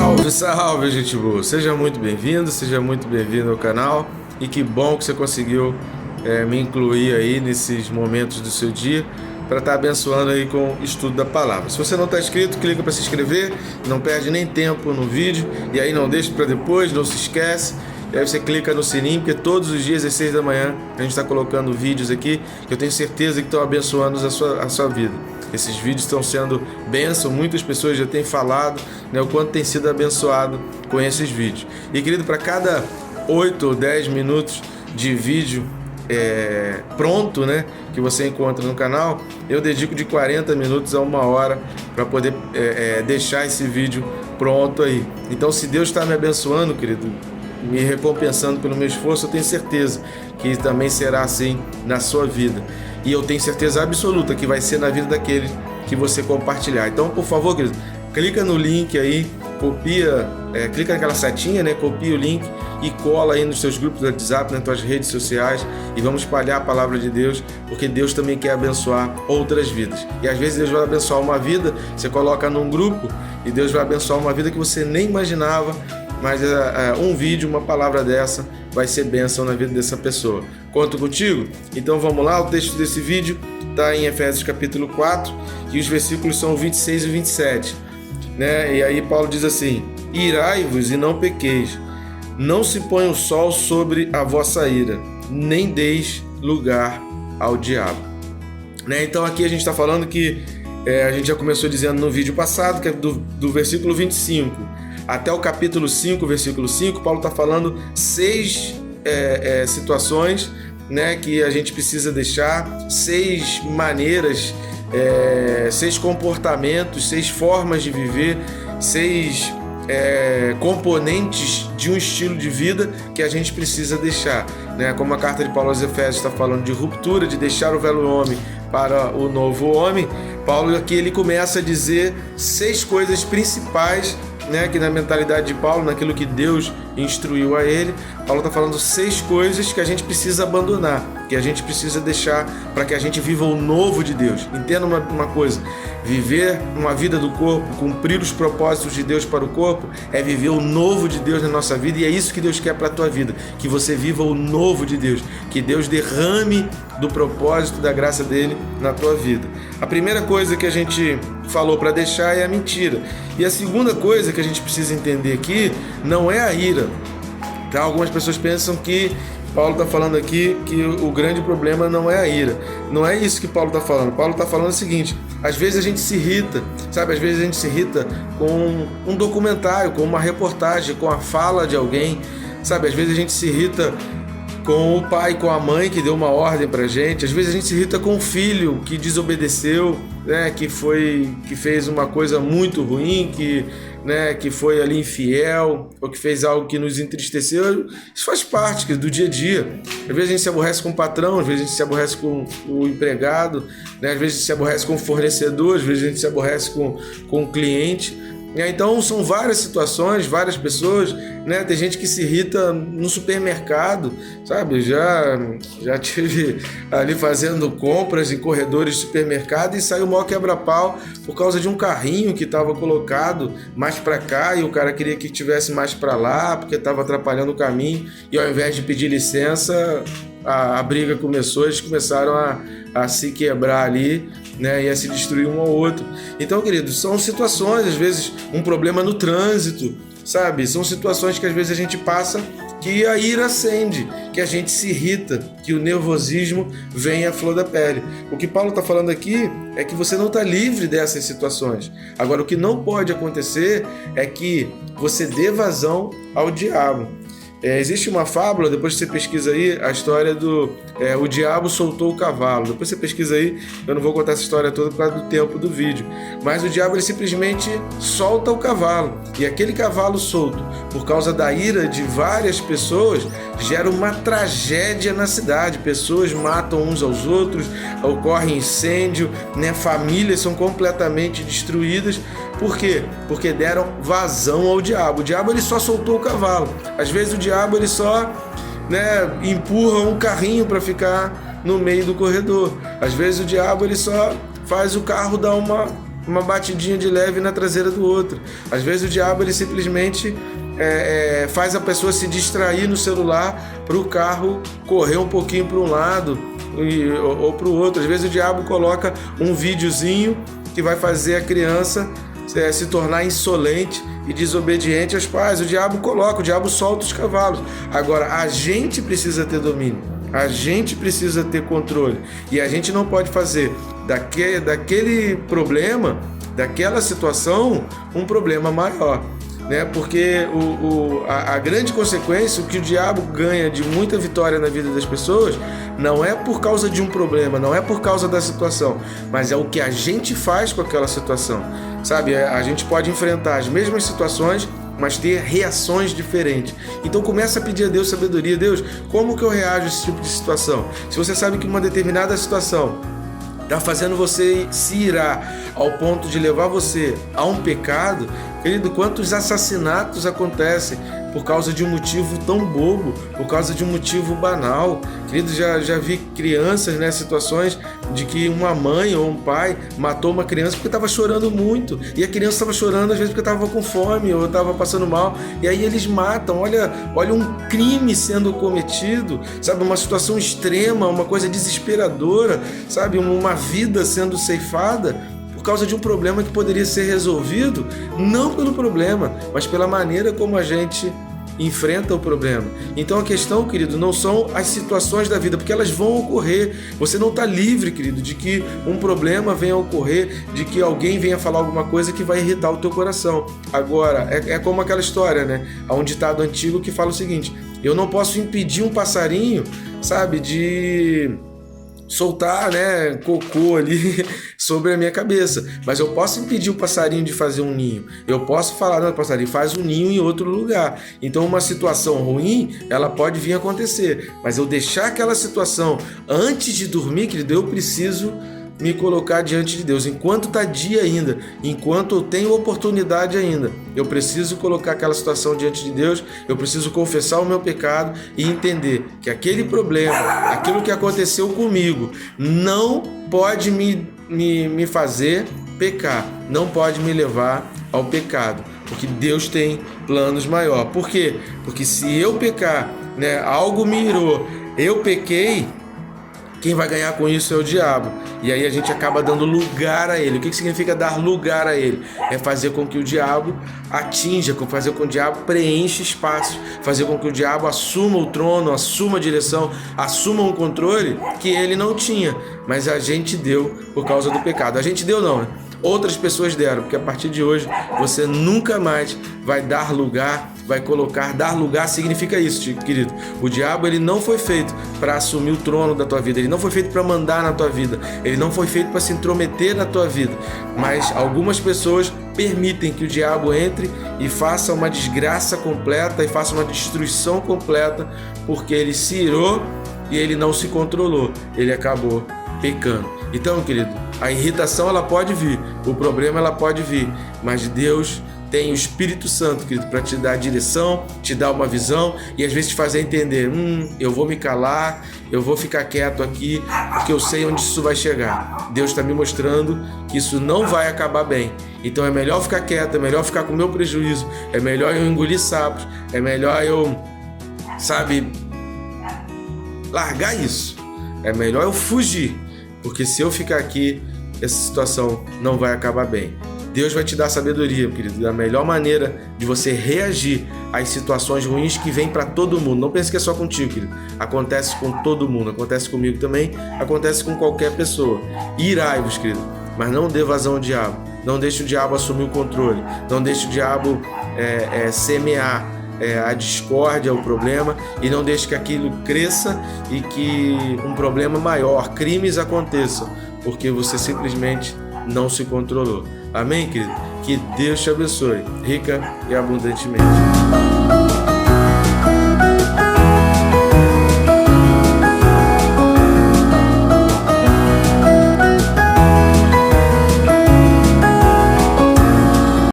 Salve, salve, gente boa! Seja muito bem-vindo ao canal e que bom que você conseguiu me incluir aí nesses momentos do seu dia para estar abençoando aí com o estudo da palavra. Se você não está inscrito, clica para se inscrever, não perde nem tempo no vídeo e aí não deixa para depois, não se esquece. E aí você clica no sininho, porque todos os dias às 6 da manhã a gente está colocando vídeos aqui que eu tenho certeza que estão abençoando a sua vida. Esses vídeos estão sendo bênção, muitas pessoas já têm falado, né, o quanto tem sido abençoado com esses vídeos. E querido, para cada 8 ou 10 minutos de vídeo pronto, né, que você encontra no canal, eu dedico de 40 minutos a 1 hora para poder deixar esse vídeo pronto aí. Então, se Deus está me abençoando, querido, me recompensando pelo meu esforço, eu tenho certeza que também será assim na sua vida. E eu tenho certeza absoluta que vai ser na vida daquele que você compartilhar. Então, por favor, querido, clica no link aí, copia, clica naquela setinha, né? Copia o link e cola aí nos seus grupos do WhatsApp, nas tuas redes sociais, e vamos espalhar a palavra de Deus, porque Deus também quer abençoar outras vidas. E às vezes Deus vai abençoar uma vida, você coloca num grupo e Deus vai abençoar uma vida que você nem imaginava, mas um vídeo, uma palavra dessa vai ser bênção na vida dessa pessoa. Conto contigo? Então vamos lá, o texto desse vídeo está em Efésios capítulo 4 e os versículos são 26 e 27, né? E aí Paulo diz assim: irai-vos e não pequeis, não se ponha o sol sobre a vossa ira, nem deis lugar ao diabo, né? Então aqui a gente está falando que a gente já começou dizendo no vídeo passado, que é do versículo 25 até o capítulo 5, versículo 5, Paulo está falando 6 situações, né, que a gente precisa deixar, 6 maneiras, 6 comportamentos, 6 formas de viver, 6 componentes de um estilo de vida que a gente precisa deixar, né? Como a carta de Paulo aos Efésios está falando de ruptura, de deixar o velho homem para o novo homem. Paulo aqui ele começa a dizer 6 coisas principais, né, que na mentalidade de Paulo, naquilo que Deus instruiu a ele, Paulo está falando 6 coisas que a gente precisa abandonar, que a gente precisa deixar para que a gente viva o novo de Deus. Entenda uma coisa: viver uma vida do corpo, cumprir os propósitos de Deus para o corpo, é viver o novo de Deus na nossa vida, e é isso que Deus quer para a tua vida, que você viva o novo de Deus, que Deus derrame do propósito da graça dele na tua vida. A primeira coisa que a gente falou para deixar é a mentira. E a segunda coisa que a gente precisa entender aqui não é a ira. Tá? Algumas pessoas pensam que Paulo está falando aqui que o grande problema não é a ira. Não é isso que Paulo está falando. Paulo está falando o seguinte: às vezes a gente se irrita, sabe? Às vezes a gente se irrita com um documentário, com uma reportagem, com a fala de alguém, sabe? Às vezes a gente se irrita com o pai, com a mãe que deu uma ordem pra gente. Às vezes a gente se irrita com o filho que desobedeceu, né, que fez uma coisa muito ruim, que foi ali infiel, ou que fez algo que nos entristeceu. Isso faz parte do dia a dia. Às vezes a gente se aborrece com o patrão, às vezes a gente se aborrece com o empregado, né? Às vezes a gente se aborrece com o fornecedor, às vezes a gente se aborrece com o cliente. Então são várias situações, várias pessoas, né? Tem gente que se irrita no supermercado, sabe? Já tive ali fazendo compras em corredores de supermercado e saiu o maior quebra-pau por causa de um carrinho que estava colocado mais para cá e o cara queria que tivesse mais para lá porque estava atrapalhando o caminho, e ao invés de pedir licença, a briga começou, eles começaram a se quebrar ali, né, e a se destruir um ao outro. Então, queridos, são situações, às vezes um problema no trânsito, sabe? São situações que às vezes a gente passa que a ira acende, que a gente se irrita, que o nervosismo vem à flor da pele. O que Paulo está falando aqui é que você não está livre dessas situações. Agora, o que não pode acontecer é que você dê vazão ao diabo. Existe uma fábula, depois você pesquisa aí, a história do o diabo soltou o cavalo. Depois você pesquisa aí, eu não vou contar essa história toda por causa do tempo do vídeo. Mas o diabo ele simplesmente solta o cavalo. E aquele cavalo solto, por causa da ira de várias pessoas, gera uma tragédia na cidade. Pessoas matam uns aos outros, ocorre incêndio, né? Famílias são completamente destruídas. Por quê? Porque deram vazão ao diabo. O diabo ele só soltou o cavalo. Às vezes o diabo ele só, né, empurra um carrinho para ficar no meio do corredor. Às vezes o diabo ele só faz o carro dar uma uma batidinha de leve na traseira do outro. Às vezes o diabo ele simplesmente faz a pessoa se distrair no celular para o carro correr um pouquinho para um lado ou para o outro. Às vezes o diabo coloca um videozinho que vai fazer a criança se tornar insolente e desobediente aos pais. O diabo solta os cavalos. Agora, a gente precisa ter domínio, a gente precisa ter controle, e a gente não pode fazer daquele problema, daquela situação, um problema maior, né? Porque a grande consequência, o que o diabo ganha de muita vitória na vida das pessoas, não é por causa de um problema, não é por causa da situação, mas é o que a gente faz com aquela situação, sabe? A gente pode enfrentar as mesmas situações, mas ter reações diferentes. Então começa a pedir a Deus sabedoria. Deus, como que eu reajo a esse tipo de situação? Se você sabe que uma determinada situação está fazendo você se irar ao ponto de levar você a um pecado, querido, quantos assassinatos acontecem por causa de um motivo tão bobo, por causa de um motivo banal. Querido, já vi crianças, né, situações de que uma mãe ou um pai matou uma criança porque estava chorando muito, e a criança estava chorando às vezes porque estava com fome ou estava passando mal, e aí eles matam. Olha um crime sendo cometido, sabe, uma situação extrema, uma coisa desesperadora, sabe, uma vida sendo ceifada por causa de um problema que poderia ser resolvido, não pelo problema, mas pela maneira como a gente enfrenta o problema. Então a questão, querido, não são as situações da vida, porque elas vão ocorrer. Você não está livre, querido, de que um problema venha a ocorrer, de que alguém venha falar alguma coisa que vai irritar o teu coração. Agora, é como aquela história, né? Há um ditado antigo que fala o seguinte: eu não posso impedir um passarinho, sabe, de soltar, né, cocô ali sobre a minha cabeça, mas eu posso impedir o passarinho de fazer um ninho. Eu posso falar, não, passarinho, faz um ninho em outro lugar. Então uma situação ruim, ela pode vir a acontecer, mas eu deixar aquela situação antes de dormir, querido, eu preciso me colocar diante de Deus. Enquanto está dia ainda, enquanto eu tenho oportunidade ainda, eu preciso colocar aquela situação diante de Deus, eu preciso confessar o meu pecado e entender que aquele problema, aquilo que aconteceu comigo, não pode me fazer pecar, não pode me levar ao pecado, porque Deus tem planos maiores. Por quê? Porque se eu pecar, né, algo me irou, eu pequei, quem vai ganhar com isso é o diabo. E aí a gente acaba dando lugar a ele. O que significa dar lugar a ele? É fazer com que o diabo atinja, fazer com que o diabo preencha espaço, fazer com que o diabo assuma o trono, assuma a direção, assuma um controle que ele não tinha, mas a gente deu por causa do pecado. A gente deu não, né? Outras pessoas deram, porque a partir de hoje você nunca mais vai dar lugar, dar lugar significa isso, querido. O diabo, ele não foi feito para assumir o trono da tua vida, ele não foi feito para mandar na tua vida, ele não foi feito para se intrometer na tua vida, mas algumas pessoas permitem que o diabo entre e faça uma desgraça completa e faça uma destruição completa, porque ele se irou e ele não se controlou, ele acabou pecando. Então, querido, a irritação ela pode vir, o problema ela pode vir, mas Deus tem o Espírito Santo, querido, para te dar direção, te dar uma visão e às vezes te fazer entender, eu vou me calar, eu vou ficar quieto aqui, porque eu sei onde isso vai chegar. Deus está me mostrando que isso não vai acabar bem. Então é melhor ficar quieto, é melhor ficar com o meu prejuízo, é melhor eu engolir sapos, é melhor eu, largar isso. É melhor eu fugir, porque se eu ficar aqui, essa situação não vai acabar bem. Deus vai te dar sabedoria, querido, da melhor maneira de você reagir às situações ruins que vêm para todo mundo. Não pense que é só contigo, querido. Acontece com todo mundo, acontece comigo também, acontece com qualquer pessoa. Irai-vos, querido, mas não dê vazão ao diabo. Não deixe o diabo assumir o controle. Não deixe o diabo semear a discórdia, o problema, e não deixe que aquilo cresça e que um problema maior, crimes aconteçam, porque você simplesmente não se controlou. Amém, querido? Que Deus te abençoe, rica e abundantemente.